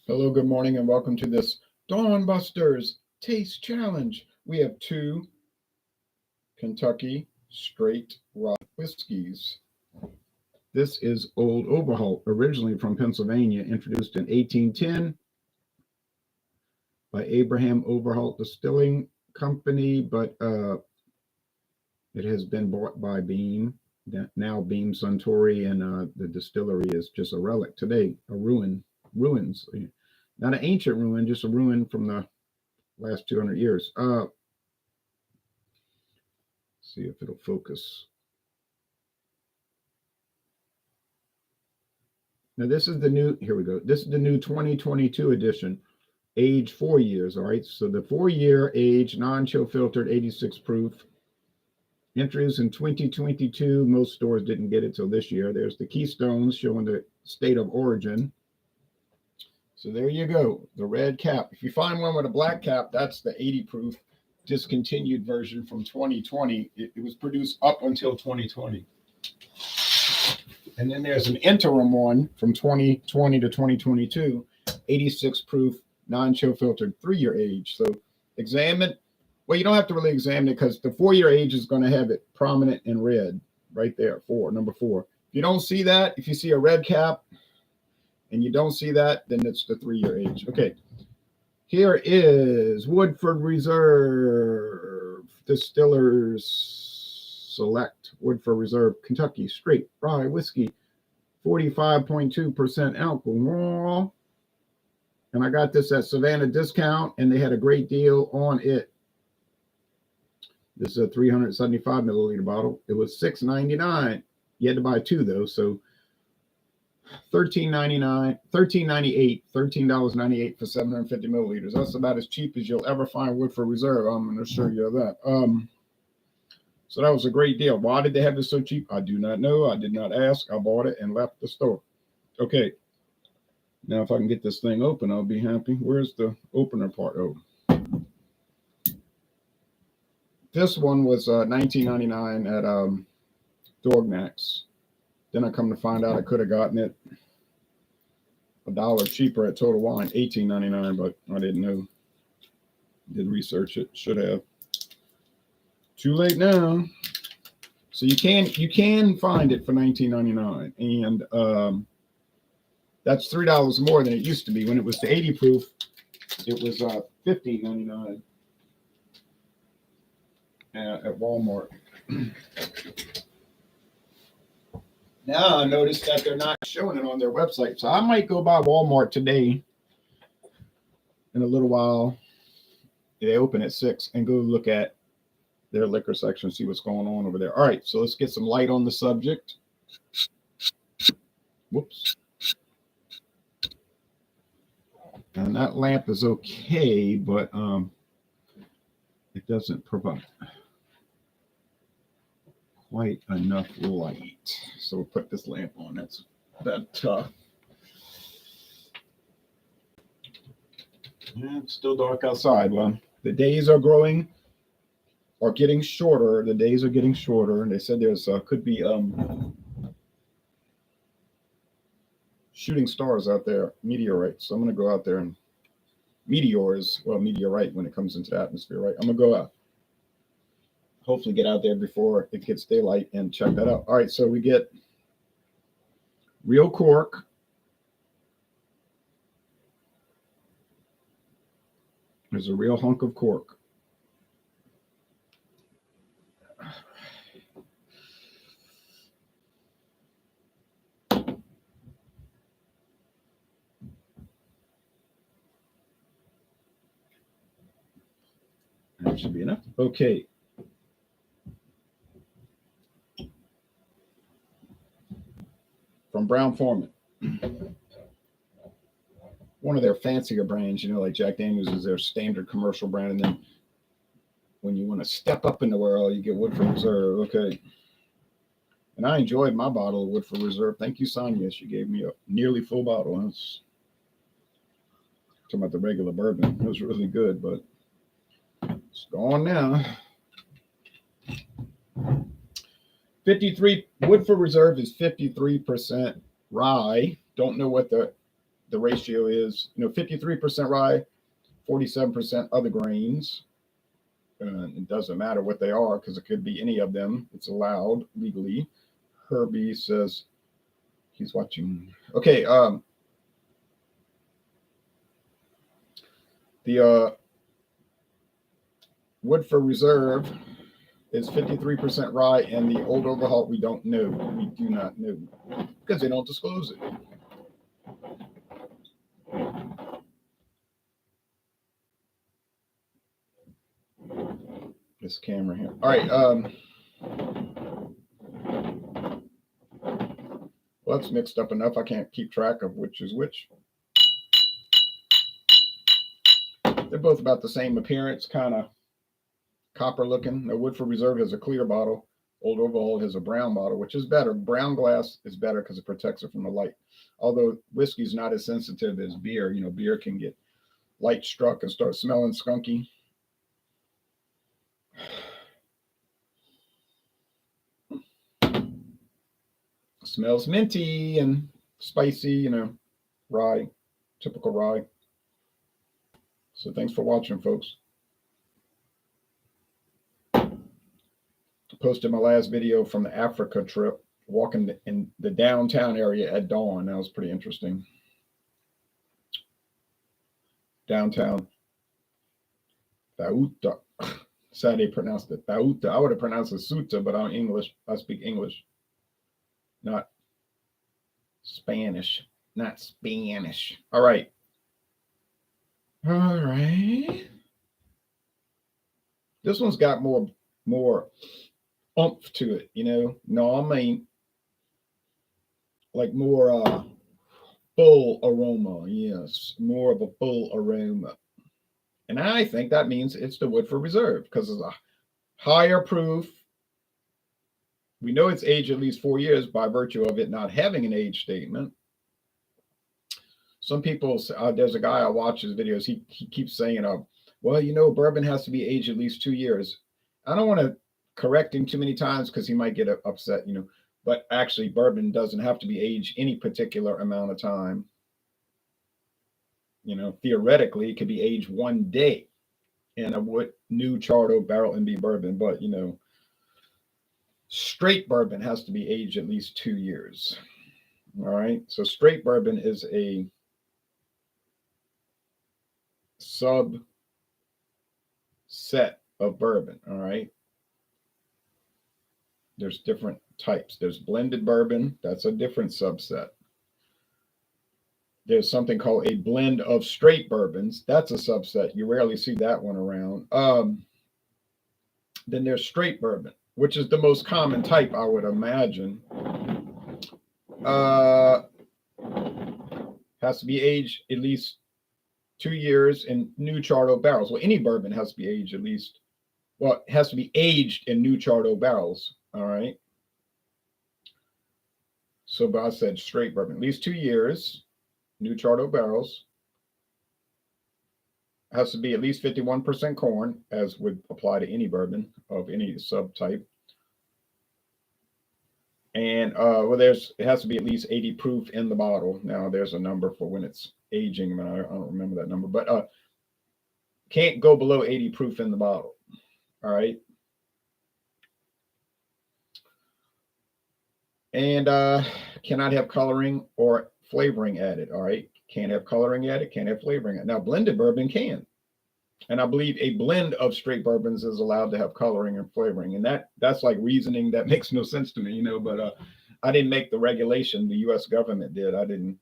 Hello, good morning, and welcome to this Dawn Busters Taste Challenge. We have two Kentucky straight rye whiskeys. This is Old Overholt, originally from Pennsylvania, introduced in 1810 by Abraham Overholt Distilling Company, but it has been bought by Beam, now Beam Suntory, and the distillery is just a relic today, a ruins. Not an ancient ruin, just a ruin from the last 200 years. See if it'll focus. Now this is the new, here we go. This is the new 2022 edition, age 4 years, all right? So the 4-year age, non-chill filtered, 86 proof. Entries in 2022, most stores didn't get it till this year. There's the keystones showing the state of origin. So there you go, the red cap. If you find one with a black cap, that's the 80 proof discontinued version from 2020. It was produced up until 2020. And then there's an interim one from 2020 to 2022, 86 proof, non-chill filtered, 3-year age. So examine, well, you don't have to really examine it because the 4-year age is going to have it prominent in red right there, number 4. If you don't see that, if you see a red cap, and you don't see that, then it's the 3-year age. Okay, here is Woodford Reserve Distillers Select Woodford Reserve Kentucky Straight Rye Whiskey, 45.2% alcohol. And I got this at Savannah Discount, and they had a great deal on it. This is a 375 milliliter bottle. It was $6.99. You had to buy 2 though, so $13.98 for 750 milliliters. That's about as cheap as you'll ever find Woodford Reserve. I'm going to assure you of that. So that was a great deal. Why did they have this so cheap? I do not know. I did not ask. I bought it and left the store. Okay. Now, if I can get this thing open, I'll be happy. Where's the opener part? Oh. This one was $19.99 at Dorgnac's. Then I come to find out I could have gotten it $1 cheaper at Total Wine, $18.99, but I didn't know. Did research it, should have. Too late now. So you can find it for $19.99, and that's $3 more than it used to be. When it was the 80 proof, it was $15.99 at Walmart. Now I noticed that they're not showing it on their website. So I might go by Walmart today in a little while. They open at 6 and go look at their liquor section, see what's going on over there. All right, so let's get some light on the subject. Whoops. And that lamp is okay, but it doesn't provide quite enough light. So we'll put this lamp on. That's tough. Yeah, it's still dark outside. Well, the days are getting shorter. The days are getting shorter, and they said there's could be shooting stars out there, meteorites. So I'm going to go out there and meteorite when it comes into the atmosphere, right? I'm going to go out. Hopefully get out there before it gets daylight and check that out. All right, so we get real cork. There's a real hunk of cork. That should be enough. Okay. From Brown-Forman. One of their fancier brands, like Jack Daniels is their standard commercial brand. And then when you want to step up in the world, you get Woodford Reserve. Okay. And I enjoyed my bottle of Woodford Reserve. Thank you, Sonia. She gave me a nearly full bottle. That's talking about the regular bourbon. It was really good, but it's gone now. 53 Woodford Reserve is 53% rye. Don't know what the the ratio is, 53% rye, 47% other grains. It doesn't matter what they are because it could be any of them. It's allowed legally. Herbie says he's watching. Okay. The Woodford Reserve is 53% rye, and the Old Overholt we don't know. We do not know because they don't disclose it. This camera here. All right. Well, it's mixed up enough. I can't keep track of which is which. They're both about the same appearance, kind of copper looking. The Woodford Reserve has a clear bottle. Old Overholt has a brown bottle, which is better. Brown glass is better because it protects it from the light. Although whiskey is not as sensitive as beer. Beer can get light struck and start smelling skunky. Smells minty and spicy, rye, typical rye. So thanks for watching, folks. I posted my last video from the Africa trip, walking in the downtown area at dawn. That was pretty interesting. Downtown. Tauta. That's how they pronounced it. Tauta. I would have pronounced it Suta, but I'm English. I speak English. Not Spanish. Not Spanish. All right. All right. This one's got more oomph to it, No, I mean like more full aroma. Yes, more of a full aroma. And I think that means it's the Woodford Reserve because it's a higher proof. We know it's aged at least 4 years by virtue of it not having an age statement. Some people, there's a guy I watch his videos. He keeps saying, well, bourbon has to be aged at least 2 years. I don't want to correct him too many times because he might get upset, But actually, bourbon doesn't have to be aged any particular amount of time. Theoretically, it could be aged 1 day in a new charred oak barrel and be bourbon. But, straight bourbon has to be aged at least 2 years. All right. So straight bourbon is a subset of bourbon. All right. There's different types. There's blended bourbon. That's a different subset. There's something called a blend of straight bourbons. That's a subset. You rarely see that one around. Then there's straight bourbon, which is the most common type, I would imagine. Has to be aged at least 2 years in new charred oak barrels. Well, any bourbon has to be aged it has to be aged in new charred oak barrels. All right. So, but I said straight bourbon, at least 2 years, new charred oak barrels. Has to be at least 51% corn, as would apply to any bourbon of any subtype. And it has to be at least 80 proof in the bottle. Now there's a number for when it's aging, but I don't remember that number. But can't go below 80 proof in the bottle. All right. And cannot have coloring or flavoring added. All right. Can't have coloring added. Can't have flavoring added. Now blended bourbon can. And I believe a blend of straight bourbons is allowed to have coloring and flavoring. And that's like reasoning that makes no sense to me, but I didn't make the regulation. The U.S. government did. I didn't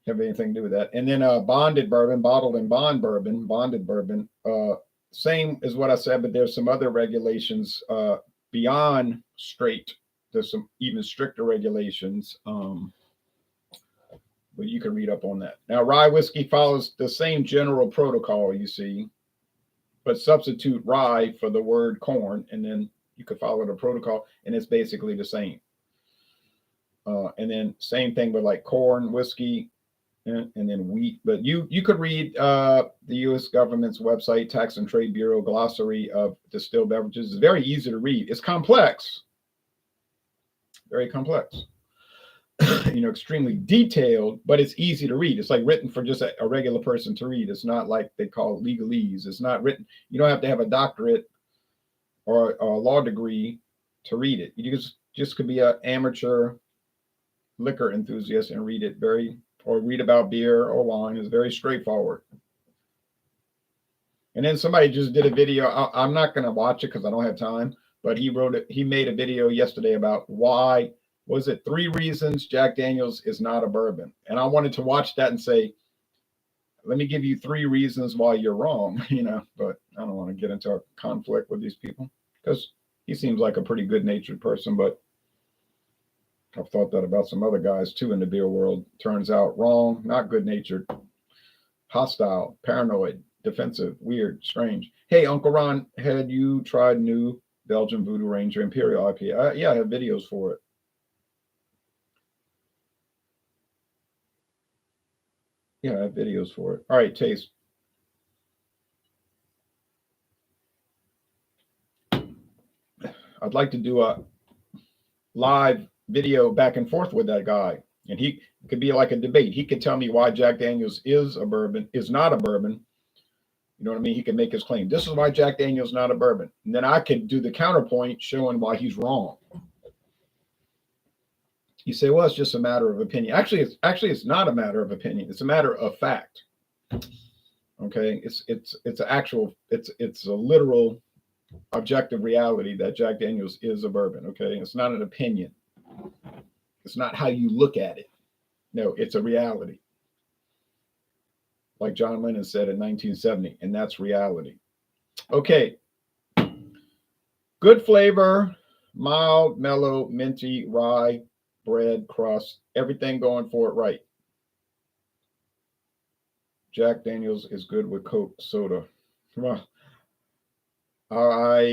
have anything to do with that. And then bonded bourbon, bottled and bonded bourbon, same as what I said, but there's some other regulations beyond straight. There's some even stricter regulations. But you can read up on that. Now, rye whiskey follows the same general protocol, you see, but substitute rye for the word corn, and then you could follow the protocol, and it's basically the same. And then same thing with like corn whiskey, and then wheat. But you could read the U.S. government's website, Tax and Trade Bureau glossary of distilled beverages. It's very easy to read. It's complex, very complex. extremely detailed, but it's easy to read. It's like written for just a regular person to read. It's not like they call it legalese. It's not written. You don't have to have a doctorate or a law degree to read it. You just could be an amateur liquor enthusiast and read it or read about beer or wine. It's very straightforward. And then somebody just did a video. I'm not going to watch it because I don't have time, but he made a video yesterday about why, was it 3 reasons Jack Daniels is not a bourbon? And I wanted to watch that and say, let me give you 3 reasons why you're wrong, but I don't want to get into a conflict with these people because he seems like a pretty good natured person, but I've thought that about some other guys too in the beer world. Turns out wrong, not good natured, hostile, paranoid, defensive, weird, strange. Hey, Uncle Ron, had you tried new Belgian Voodoo Ranger Imperial IPA? Yeah, I have videos for it. Yeah, I have videos for it. All right, taste. I'd like to do a live video back and forth with that guy. And he could be like a debate. He could tell me why Jack Daniels is not a bourbon. You know what I mean? He can make his claim. This is why Jack Daniels not a bourbon. And then I could do the counterpoint showing why he's wrong. You say, well, it's just a matter of opinion. Actually, it's not a matter of opinion. It's a matter of fact. Okay, it's a literal objective reality that Jack Daniels is a bourbon. Okay, it's not an opinion. It's not how you look at it. No, it's a reality. Like John Lennon said in 1970, and that's reality. Okay. Good flavor, mild, mellow, minty, rye, bread, crust, everything going for it right. Jack Daniels is good with Coke soda. Well, I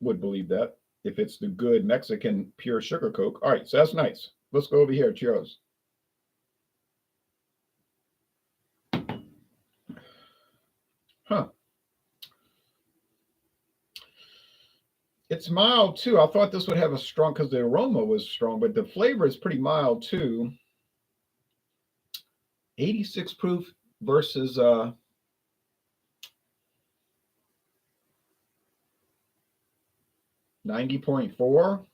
would believe that if it's the good Mexican pure sugar Coke. All right, so that's nice. Let's go over here. Cheers. Huh. It's mild too. I thought this would have a strong, because the aroma was strong, but the flavor is pretty mild too. 86 proof versus 90.4,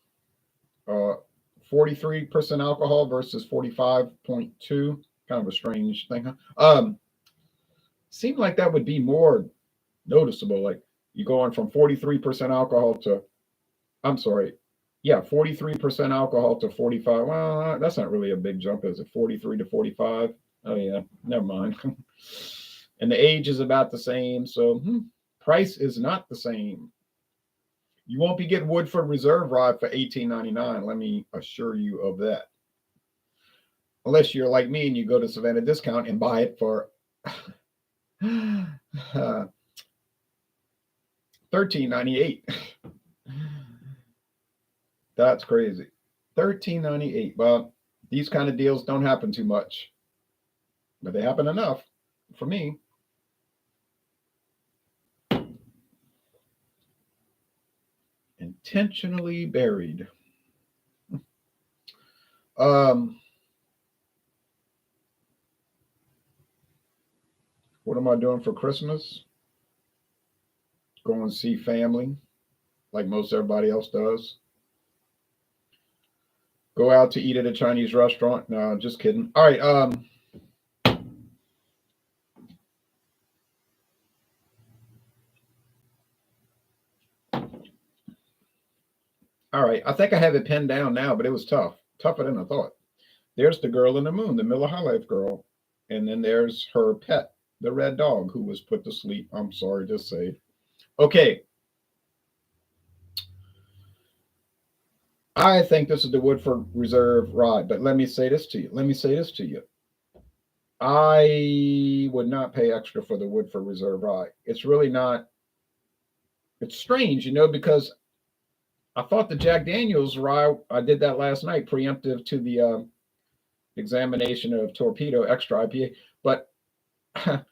43% alcohol versus 45.2. Kind of a strange thing, huh? Seemed like that would be more noticeable. Like you going from 43% alcohol to, I'm sorry, yeah, 43% alcohol to 45. Well, that's not really a big jump, is it? 43 to 45. Oh yeah, never mind. And the age is about the same, so price is not the same. You won't be getting Woodford Reserve Rye for $18.99. Let me assure you of that. Unless you're like me and you go to Savannah Discount and buy it for $13.98. That's crazy. $13.98. Well, these kind of deals don't happen too much, but they happen enough for me. Intentionally buried. What am I doing for Christmas? Go and see family, like most everybody else does. Go out to eat at a Chinese restaurant. No, just kidding. All right. All right. I think I have it pinned down now, but it was tough. Tougher than I thought. There's the girl in the moon, the Miller High Life girl. And then there's her pet, the red dog, who was put to sleep. I'm sorry to say. Okay. I think this is the Woodford Reserve Rye, but let me say this to you. I would not pay extra for the Woodford Reserve Rye. It's really not. It's strange, because I thought the Jack Daniels Rye, I did that last night, preemptive to the examination of Torpedo Extra IPA, but I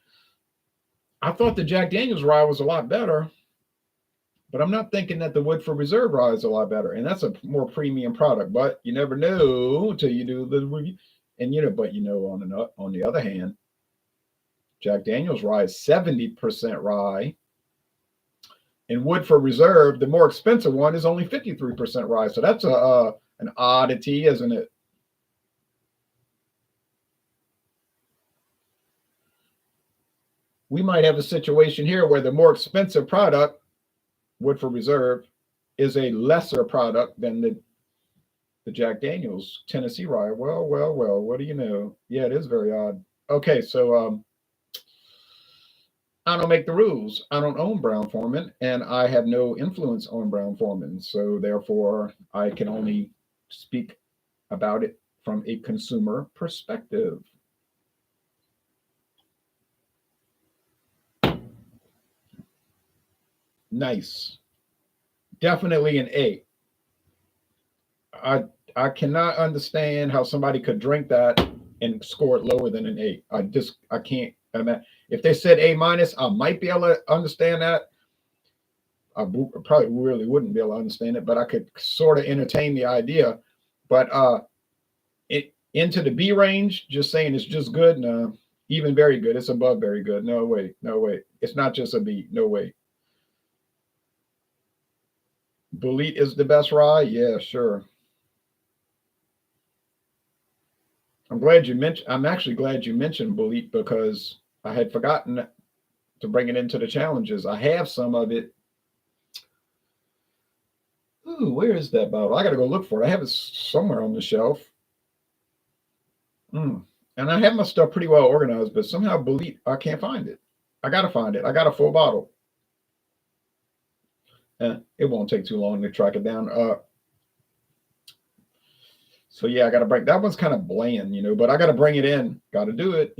thought the Jack Daniels Rye was a lot better, But I'm not thinking that the Woodford Reserve Rye is a lot better, and that's a more premium product. But you never know until you do the review. And but on the other hand, Jack Daniel's Rye is 70% rye, and Woodford Reserve, the more expensive one, is only 53% rye. So that's an oddity, isn't it? We might have a situation here where the more expensive product, Woodford Reserve, is a lesser product than the Jack Daniel's Tennessee Rye. Well, well, well, what do you know? Yeah, it is very odd. Okay, so I don't make the rules. I don't own Brown-Forman, and I have no influence on Brown-Forman. So therefore, I can only speak about it from a consumer perspective. Nice. Definitely an A. I I cannot understand how somebody could drink that and score it lower than an A. I can't imagine. If they said A minus, I might be able to understand that. I probably really wouldn't be able to understand it, but I could sort of entertain the idea. But it into the B range, just saying it's just good. No, even very good. It's above very good. No way, no way. It's not just a B. No way. Bullet is the best rye. Yeah, sure. I'm actually glad you mentioned Bullet because I had forgotten to bring it into the challenges. I have some of it. Ooh, where is that bottle? I got to go look for it. I have it somewhere on the shelf. Mm. And I have my stuff pretty well organized, but somehow Bullet, I can't find it. I got to find it. I got a full bottle. It won't take too long to track it down. So yeah, I got to bring that one's kind of bland, but I got to bring it in. Got to do it.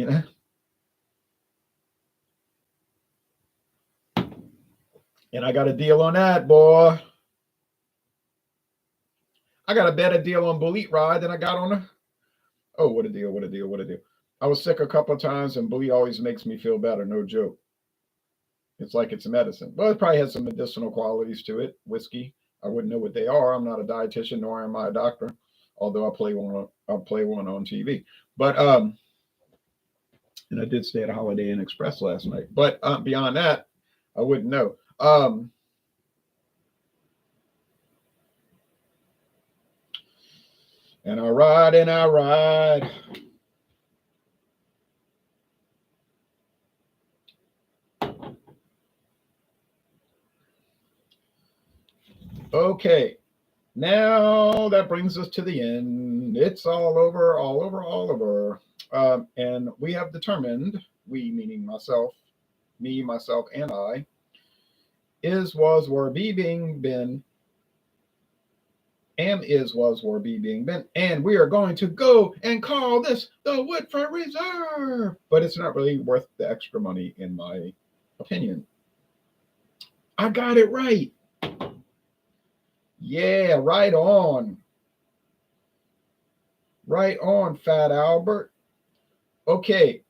And I got a deal on that, boy. I got a better deal on Bullet Rye than I got on a. Oh, what a deal! What a deal! What a deal! I was sick a couple of times, and Bullet always makes me feel better. No joke. It's like it's a medicine. Well, it probably has some medicinal qualities to it. Whiskey. I wouldn't know what they are. I'm not a dietitian, nor am I a doctor. Although I play one. I play one on TV. But and I did stay at a Holiday Inn Express last night. But beyond that, I wouldn't know. And I ride and I ride. Okay. Now that brings us to the end. It's all over, all over, all over. And we have determined, we meaning myself, me, myself, and I, is, was, were, be, being, been, am, is, was, were, be, being, been. And we are going to go and call this the Woodford Reserve. But it's not really worth the extra money, in my opinion. I got it right. Yeah, right on. Right on, Fat Albert. Okay,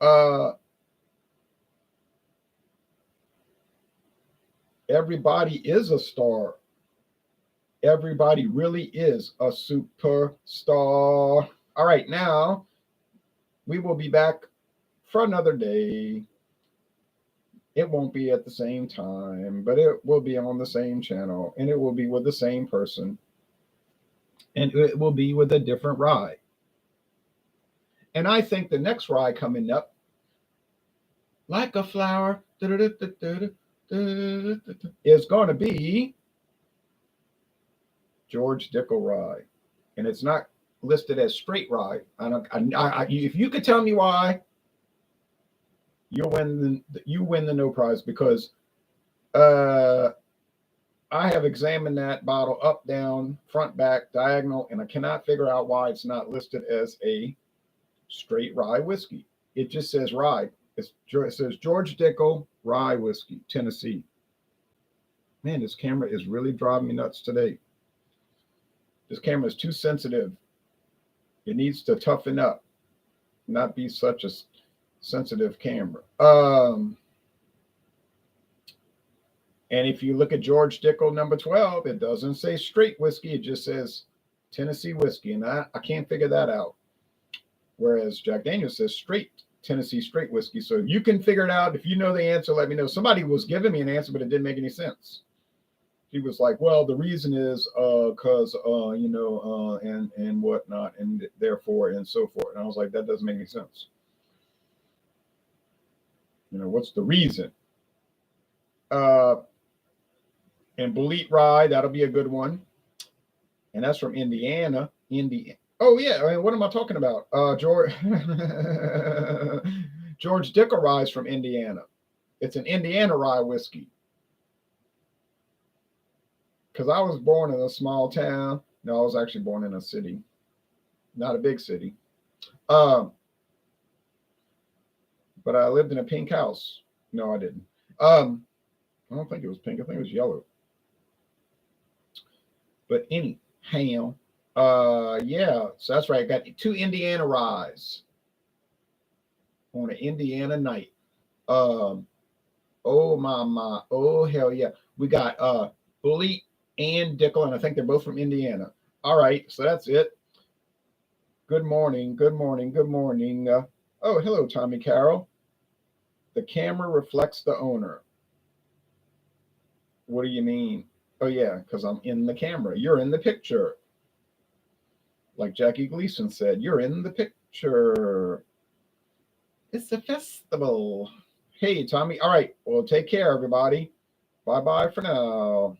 everybody is a star. Everybody really is a superstar. All right, now we will be back for another day. It won't be at the same time, but it will be on the same channel, and it will be with the same person, and it will be with a different rye. And I think the next rye coming up, like a flower, is going to be George Dickel Rye, and it's not listed as straight rye. If you could tell me why, you win the no prize because I have examined that bottle up, down, front, back, diagonal, and I cannot figure out why it's not listed as a straight rye whiskey. It just says rye. It says George Dickel Rye Whiskey, Tennessee. Man, this camera is really driving me nuts today. This camera is too sensitive. It needs to toughen up, not be such a sensitive camera. And if you look at George Dickel number 12, it doesn't say straight whiskey. It just says Tennessee whiskey. And I can't figure that out. Whereas Jack Daniels says straight Tennessee straight whiskey. So if you can figure it out, if you know the answer, let me know. Somebody was giving me an answer, but it didn't make any sense. He was like, well, the reason is because and whatnot, and therefore and so forth. And I was like, that doesn't make any sense. What's the reason? And Bullet Rye, that'll be a good one. And that's from Indiana. Oh yeah, I mean, what am I talking about? George Dickel Rye is from Indiana. It's an Indiana rye whiskey. Because I was born in a small town. No, I was actually born in a city, not a big city. But I lived in a pink house. No, I didn't. I don't think it was pink. I think it was yellow. But anyhow, yeah. So that's right. I got 2 Indiana ryes on an Indiana night. Oh my. Oh hell yeah. We got Bullet and Dickel, and I think they're both from Indiana. All right, so that's it. Good morning. Oh, hello, Tommy Carroll. The camera reflects the owner. What do you mean? Oh yeah, because I'm in the camera. You're in the picture. Like Jackie Gleason said, you're in the picture. It's a festival. Hey, Tommy. All right. Well, take care, everybody. Bye-bye for now.